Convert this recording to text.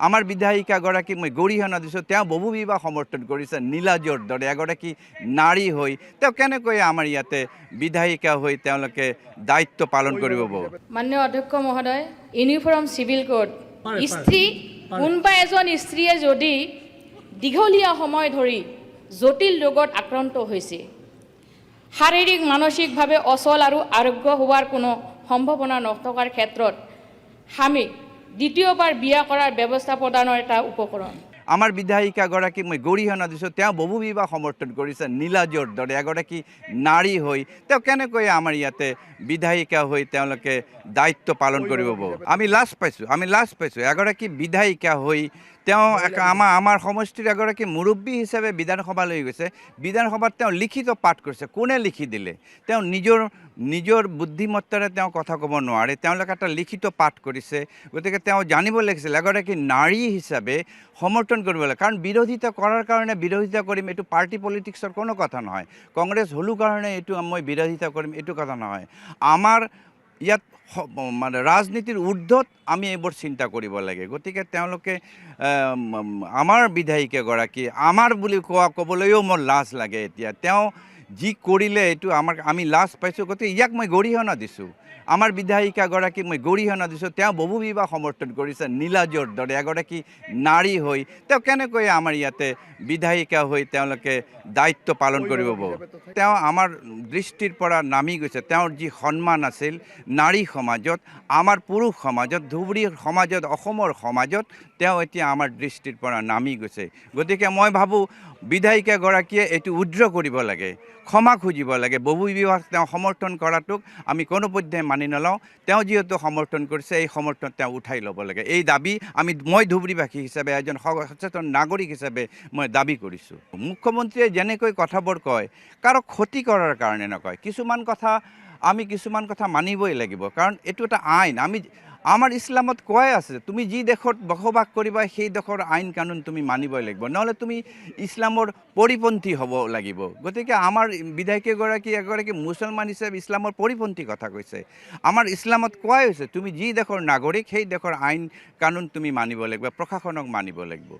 আমাৰ বিধায়িকাগৰাকীক মই গৰিহণা দিছোঁ, তেওঁ বহু বিবাহ সমৰ্থন কৰিছে নীলাজৰ দৰে এগৰাকী নাৰী হৈ তেওঁ কেনেকৈ আমাৰ ইয়াতে বিধায়িকা হৈ তেওঁলোকে দায়িত্ব পালন কৰিব পাব। মাননীয় অধ্যক্ষ মহোদয়, ইউনিফৰ্ম চিভিল কোড স্ত্ৰী কোনোবা এজন স্ত্ৰীয়ে যদি দীঘলীয়া সময় ধৰি জটিল ৰোগত আক্ৰান্ত হৈছে, শাৰীৰিক মানসিকভাৱে অচল আৰু আৰোগ্য হোৱাৰ কোনো সম্ভাৱনা নথকাৰ ক্ষেত্ৰত স্বামীক দ্বিতীয়বাৰ বিয়া কৰাৰ ব্যৱস্থা প্ৰদানৰ এটা উপকৰণ। আমাৰ বিধায়িকাগৰাকীক মই গৰিহণা দিছোঁ, তেওঁ বহু বিবাহ সমৰ্থন কৰিছে নীলাজৰ দৰে এগৰাকী নাৰী হৈ তেওঁ কেনেকৈ আমাৰ ইয়াতে বিধায়িকা হৈ তেওঁলোকে দায়িত্ব পালন কৰিব পাব। আমি লাজ পাইছোঁ এগৰাকী বিধায়িকা হৈ তেওঁ আমাৰ সমষ্টিৰ এগৰাকী মুৰব্বী হিচাপে বিধানসভালৈ গৈছে, বিধানসভাত তেওঁ লিখিত পাঠ কৰিছে। কোনে লিখি দিলে? তেওঁ নিজৰ বুদ্ধিমত্তাৰে তেওঁ কথা ক'ব নোৱাৰে, তেওঁলোকে এটা লিখিত পাঠ কৰিছে। গতিকে তেওঁ জানিব লাগিছিল এগৰাকী নাৰী হিচাপে সমৰ্থন কৰিব লাগে, কাৰণ বিৰোধিতা কৰাৰ কাৰণে বিৰোধিতা কৰিম এইটো পাৰ্টি পলিটিক্সৰ কোনো কথা নহয়। কংগ্ৰেছ হ'লো কাৰণে এইটো মই বিৰোধিতা কৰিম এইটো কথা নহয়। আমাৰ ইয়াত মানে ৰাজনীতিৰ ঊৰ্ধত আমি এইবোৰ চিন্তা কৰিব লাগে। গতিকে তেওঁলোকে আমাৰ বিধায়িকাগৰাকী আমাৰ বুলি ক'বলৈও মোৰ লাজ লাগে। এতিয়া তেওঁ যি কৰিলে এইটো আমি লাজ পাইছোঁ, গতিকে ইয়াক মই গৰিহণা দিছোঁ। আমাৰ বিধায়িকাগৰাকীক মই গৰিহণা দিছোঁ, তেওঁ বহু বিবাহ সমৰ্থন কৰিছে নীলাজৰ দৰে এগৰাকী নাৰী হৈ তেওঁ কেনেকৈ আমাৰ ইয়াতে বিধায়িকা হৈ তেওঁলোকে দায়িত্ব পালন কৰিব পাব। তেওঁ আমাৰ দৃষ্টিৰ পৰা নামি গৈছে। তেওঁৰ যি সন্মান আছিল নাৰী সমাজত, আমাৰ পুৰুষ সমাজত, ধুবুৰীৰ সমাজত, অসমৰ সমাজত তেওঁ এতিয়া আমাৰ দৃষ্টিৰ পৰা নামি গৈছে। গতিকে মই ভাবোঁ বিধায়িকাগৰাকীয়ে এইটো উদ্ৰ কৰিব লাগে, ক্ষমা খুজিব লাগে। বহু বিবাহ তেওঁ সমৰ্থন কৰাটোক আমি কোনোপধ্যে মানি নলওঁ। তেওঁ যিহেতু সমৰ্থন কৰিছে এই সমৰ্থন তেওঁ উঠাই ল'ব লাগে। এই দাবী মই ধুবুৰীবাসী হিচাপে এজন সচেতন নাগৰিক হিচাপে মই দাবী কৰিছোঁ। মুখ্যমন্ত্ৰীয়ে যেনেকৈ কথাবোৰ কয় কাৰো ক্ষতি কৰাৰ কাৰণে নকয়। কিছুমান কথা মানিবই লাগিব, কাৰণ এইটো এটা আইন। আমাৰ ইছলামত কোৱাই আছে তুমি যি দেশত বসবাস কৰিবা সেই দেশৰ আইন কানুন তুমি মানিবই লাগিব, নহ'লে তুমি ইছলামৰ পৰিপন্থী হ'ব লাগিব। গতিকে আমাৰ এগৰাকী মুছলমান হিচাপে ইছলামৰ পৰিপন্থী কথা কৈছে। আমাৰ ইছলামত কোৱাই হৈছে তুমি যি দেশৰ নাগৰিক সেই দেশৰ আইন কানুন তুমি মানিব লাগিব, প্ৰশাসনক মানিব লাগিব।